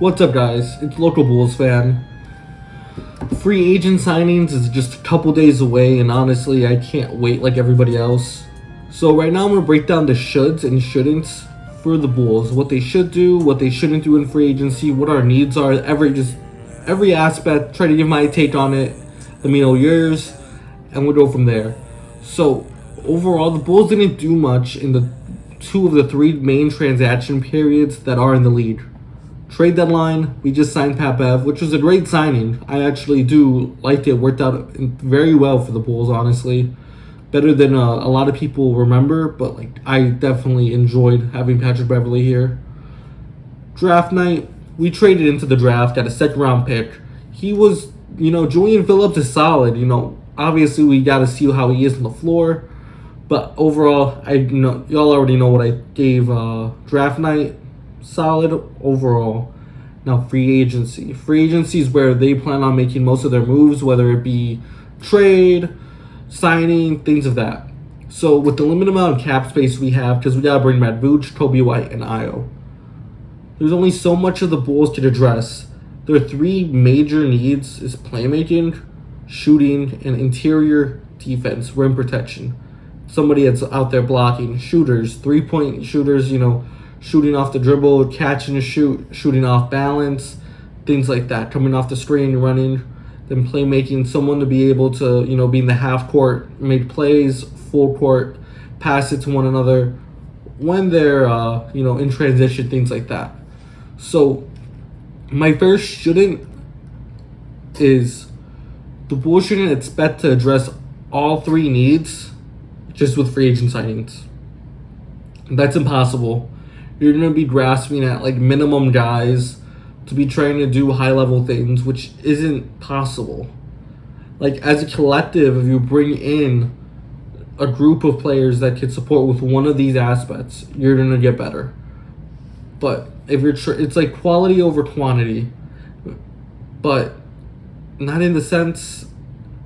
What's up, guys? It's Local Bulls fan. Free agent signings is just a couple days away, and honestly, I can't wait like everybody else. So, right now, I'm going to break down the shoulds and shouldn'ts for the Bulls. What they should do, what they shouldn't do in free agency, what our needs are, every aspect. Try to give my take on it. Let me know yours, and we'll go from there. So, overall, the Bulls didn't do much in the two of the three main transaction periods that are in the league. Trade deadline, we just signed Pat Bev, which was a great signing. I actually do like it. Worked out very well for the Bulls, honestly. Better than a lot of people remember, but I definitely enjoyed having Patrick Beverley here. Draft night, we traded into the draft, got a second round pick. He was, Julian Phillips is solid. Obviously we got to see how he is on the floor. But overall, y'all already know what I gave draft night. Solid overall. Now free agency. Free agency is where they plan on making most of their moves, whether it be trade, signing, things of that. So with the limited amount of cap space we have, because we gotta bring Matt Vooch, Kobe White, and Io, there's only so much of the Bulls to address. Their three major needs is playmaking, shooting, and interior defense, rim protection. Somebody that's out there blocking, shooters, 3-point shooters, shooting off the dribble, catch and shoot, shooting off balance, things like that, coming off the screen, running, then playmaking, someone to be able to, be in the half court, make plays, full court, pass it to one another when they're, in transition, things like that. So, my first shouldn't is the Bulls shouldn't expect to address all three needs just with free agent signings. That's impossible. You're going to be grasping at minimum guys to be trying to do high level things, which isn't possible. As a collective, if you bring in a group of players that can support with one of these aspects, you're going to get better. But if it's quality over quantity, but not in the sense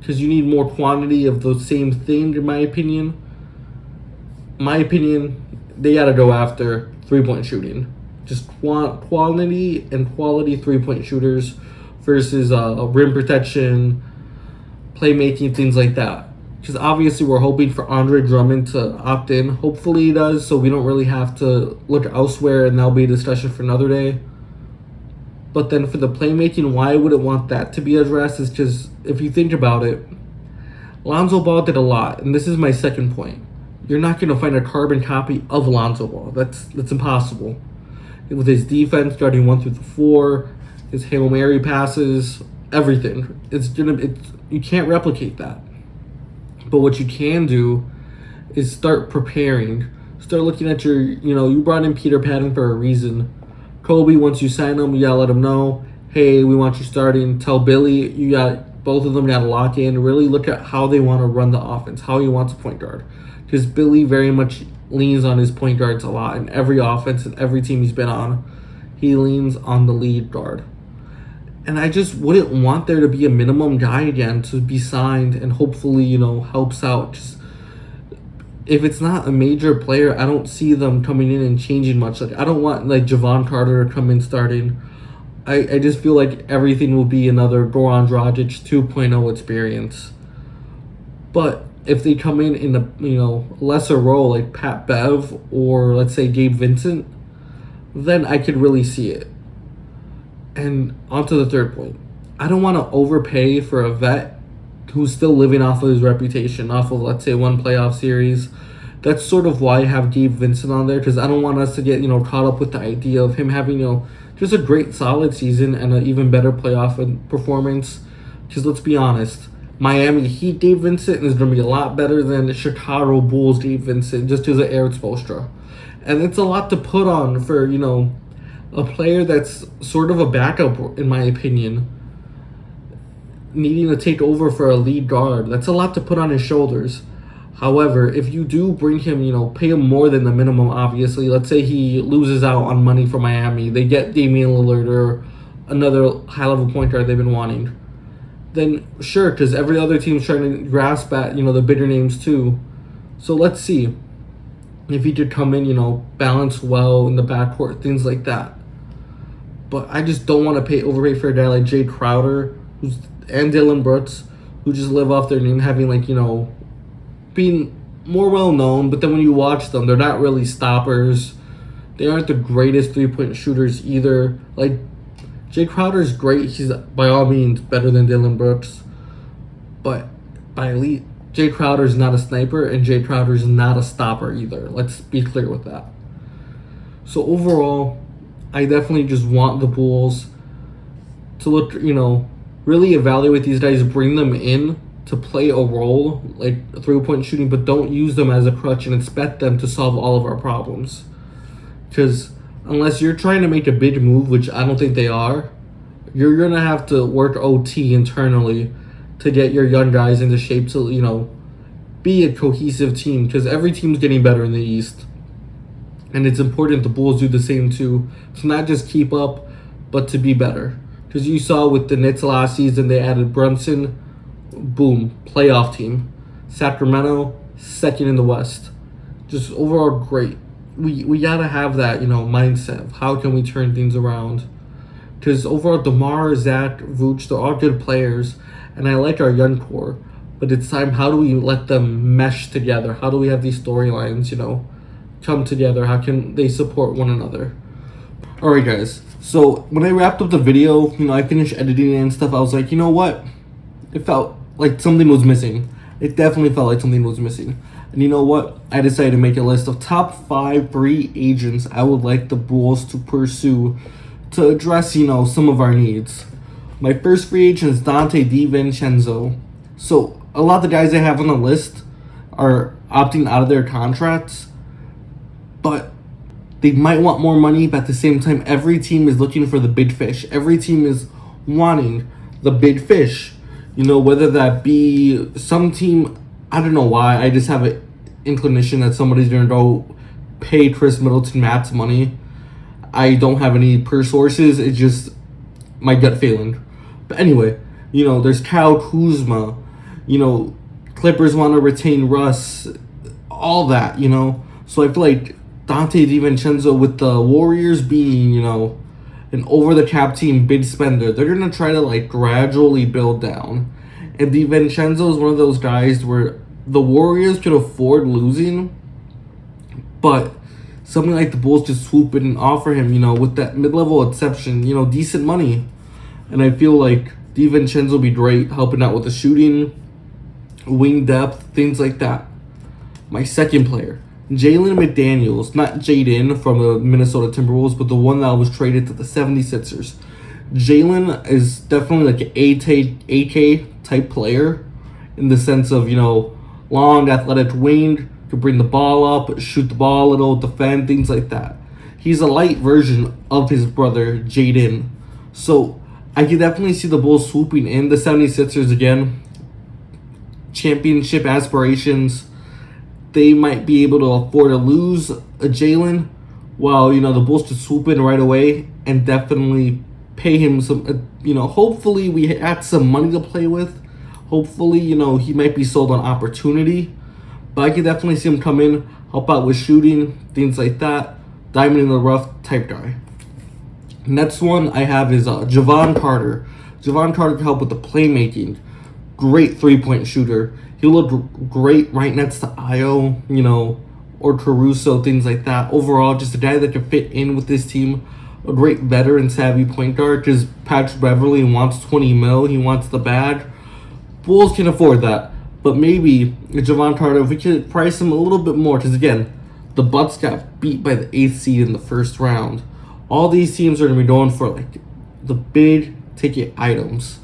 because you need more quantity of the same thing, in my opinion. They got to go after 3-point shooting. Just quality and quality 3-point shooters versus rim protection, playmaking, things like that. Because obviously we're hoping for Andre Drummond to opt in. Hopefully he does, so we don't really have to look elsewhere, and that'll be a discussion for another day. But then for the playmaking, why I wouldn't want that to be addressed is because if you think about it, Lonzo Ball did a lot, and this is my second point. You're not going to find a carbon copy of Lonzo Ball. That's impossible. With his defense guarding 1 through 4, his Hail Mary passes, everything. You can't replicate that. But what you can do is start preparing. Start looking at you brought in Peter Patton for a reason. Kobe, once you sign him, you gotta let him know, hey, we want you starting. Tell Billy, both of them gotta lock in. Really look at how they want to run the offense, how he wants a point guard. Because Billy very much leans on his point guards a lot in every offense and every team he's been on. He leans on the lead guard. And I just wouldn't want there to be a minimum guy again to be signed and hopefully, helps out. Just, if it's not a major player, I don't see them coming in and changing much. I don't want Javon Carter to come in starting. I just feel like everything will be another Goran Dragic 2.0 experience. But if they come in a lesser role like Pat Bev or let's say Gabe Vincent, then I could really see it. And on to the third point. I don't want to overpay for a vet who's still living off of his reputation, off of, let's say, one playoff series. That's sort of why I have Gabe Vincent on there, because I don't want us to get, caught up with the idea of him having, just a great solid season and an even better playoff performance. Because let's be honest, Miami Heat Gabe Vincent is going to be a lot better than the Chicago Bulls Gabe Vincent, just because of Eric Spoelstra. And it's a lot to put on for, a player that's sort of a backup, in my opinion, needing to take over for a lead guard. That's a lot to put on his shoulders. However, if you do bring him, pay him more than the minimum, obviously. Let's say he loses out on money for Miami. They get Damian Lillard or another high-level point guard they've been wanting. Then sure, because every other team's trying to grasp at, the bigger names too. So let's see if he could come in, balance well in the backcourt, things like that. but I just don't want to overpay for a guy like Jay Crowder and Dylan Brooks, who just live off their name, having being more well known. But then when you watch them, they're not really stoppers. They aren't the greatest 3-point shooters either. Like, Jay Crowder's great. He's by all means better than Dylan Brooks, but by elite, Jay Crowder's not a sniper, and Jay Crowder's not a stopper either. Let's be clear with that. So overall, I definitely just want the Bulls to look, really evaluate these guys, bring them in to play a role, like 3-point shooting, but don't use them as a crutch and expect them to solve all of our problems. Because unless you're trying to make a big move, which I don't think they are, you're going to have to work OT internally to get your young guys into shape to, be a cohesive team. Because every team's getting better in the East. And it's important the Bulls do the same too. To not just keep up, but to be better. Because you saw with the Knicks last season, they added Brunson. Boom. Playoff team. Sacramento, second in the West. Just overall great. We gotta have that, mindset of how can we turn things around. Because overall, DeMar, Zach, Vooch, they're all good players. And I like our young core. But it's time, how do we let them mesh together? How do we have these storylines, come together? How can they support one another? Alright guys, so when I wrapped up the video, I finished editing and stuff, I was like, you know what? It felt like something was missing. It definitely felt like something was missing. And you know what? I decided to make a list of top 5 free agents I would like the Bulls to pursue to address, some of our needs. My first free agent is Dante DiVincenzo. So, a lot of the guys I have on the list are opting out of their contracts, but they might want more money, but at the same time, every team is looking for the big fish. Every team is wanting the big fish. Whether that be some team, I don't know why, I just have an inclination that somebody's going to go pay Chris Middleton max money. I don't have any per sources, it's just my gut feeling. But anyway, there's Kyle Kuzma, Clippers want to retain Russ, all that, So I feel like Dante DiVincenzo, with the Warriors being, an over-the-cap team, big spender, they're going to try to, gradually build down. And DiVincenzo is one of those guys where the Warriors could afford losing, but something like the Bulls just swoop in and offer him, with that mid-level exception, decent money. And I feel like DiVincenzo will be great helping out with the shooting, wing depth, things like that. My second player, Jalen McDaniels, not Jaden from the Minnesota Timberwolves, but the one that was traded to the 76ers. Jalen is definitely like an AK type player in the sense of, long, athletic wing, could bring the ball up, shoot the ball a little, defend, things like that. He's a light version of his brother, Jaden. So I can definitely see the Bulls swooping in. The 76ers again, championship aspirations. They might be able to afford to lose a Jalen, while the Bulls could swoop in right away and definitely pay him some. Hopefully we had some money to play with. Hopefully, he might be sold on opportunity, but I could definitely see him come in, help out with shooting, things like that. Diamond in the rough type guy. Next one I have is Javon Carter. Javon Carter can help with the playmaking. Great 3-point shooter. He'll look great right next to Io, or Caruso, things like that. Overall, just a guy that can fit in with this team. A great veteran, savvy point guard, because Patrick Beverley wants 20 mil. He wants the bag. Bulls can afford that. But maybe Javon Carter, if we could price him a little bit more, because again, the Bucks got beat by the 8th seed in the first round. All these teams are going to be going for the big ticket items.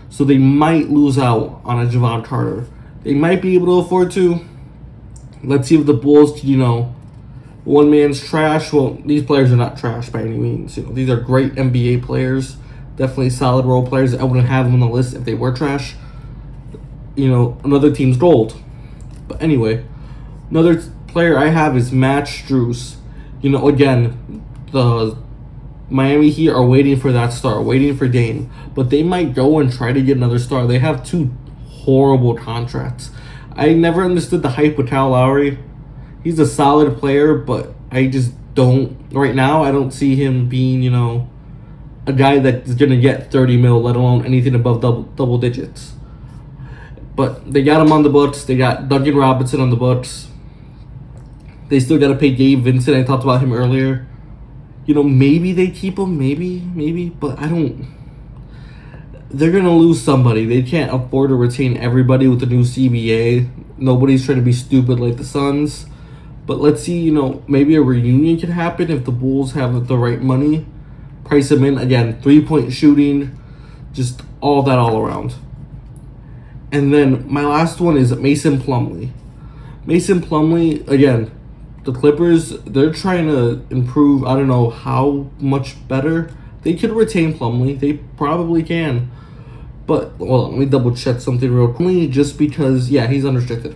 So they might lose out on a Javon Carter. They might be able to afford to. Let's see if the Bulls can, one man's trash. Well, these players are not trash by any means. These are great NBA players. Definitely solid role players. I wouldn't have them on the list if they were trash. Another team's gold. But anyway, another player I have is Matt Strus. Again, the Miami Heat are waiting for that star, waiting for Dame. But they might go and try to get another star. They have 2 horrible contracts. I never understood the hype with Kyle Lowry. He's a solid player, but I just don't, right now, I don't see him being, a guy that's gonna get 30 mil, let alone anything above double digits. But they got him on the books. They got Duncan Robinson on the books. They still got to pay Gabe Vincent. I talked about him earlier. You know, maybe they keep him, maybe, but I don't. They're gonna lose somebody. They can't afford to retain everybody with the new CBA. Nobody's trying to be stupid like the Suns. But let's see, you know, maybe a reunion can happen if the Bulls have the right money. Price them in. Again, 3-point shooting, just all that all around. And then my last one is Mason Plumlee. Mason Plumlee, again, the Clippers, they're trying to improve. I don't know how much better. They could retain Plumlee. They probably can. But, well, let me double check something real quickly, just because, yeah, he's unrestricted.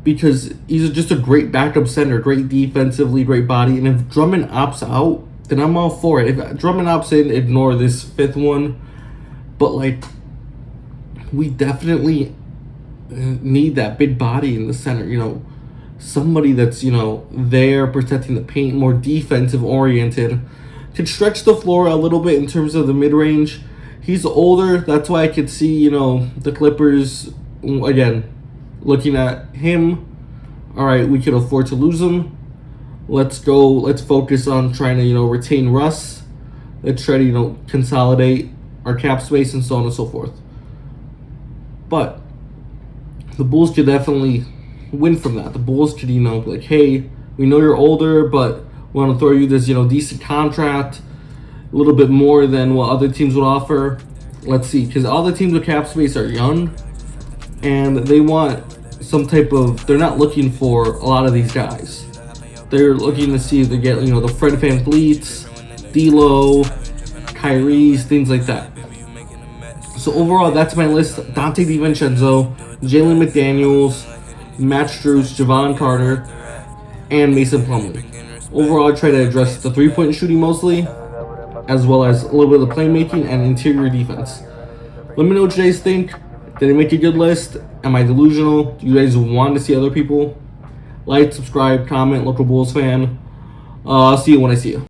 Because he's just a great backup center, great defensively, great body. And if Drummond opts out, then I'm all for it. If Drummond opts in, ignore this fifth one. But, like, we definitely need that big body in the center, you know. Somebody that's, you know, there protecting the paint, more defensive oriented. Could stretch the floor a little bit in terms of the mid-range. He's older. That's why I could see, you know, the Clippers, again, looking at him. All right, we can afford to lose him. Let's go. Let's focus on trying to, you know, retain Russ. Let's try to, you know, consolidate our cap space and so on and so forth. But the Bulls could definitely win from that. The Bulls could, you know, be like, hey, we know you're older, but we want to throw you this, you know, decent contract, a little bit more than what other teams would offer. Let's see, because all the teams with cap space are young, and they want some type of. They're not looking for a lot of these guys. They're looking to see if they get, you know, the Fred VanVleets, D'Lo, Kyrie's, things like that. So overall, that's my list: Dante DiVincenzo, Jalen McDaniels, Matt Strus, Javon Carter, and Mason Plumlee. Overall, I try to address the 3-point shooting mostly, as well as a little bit of the playmaking and interior defense. Let me know what you guys think. Did I make a good list? Am I delusional? Do you guys want to see other people? Like, subscribe, comment, local Bulls fan. I'll see you when I see you.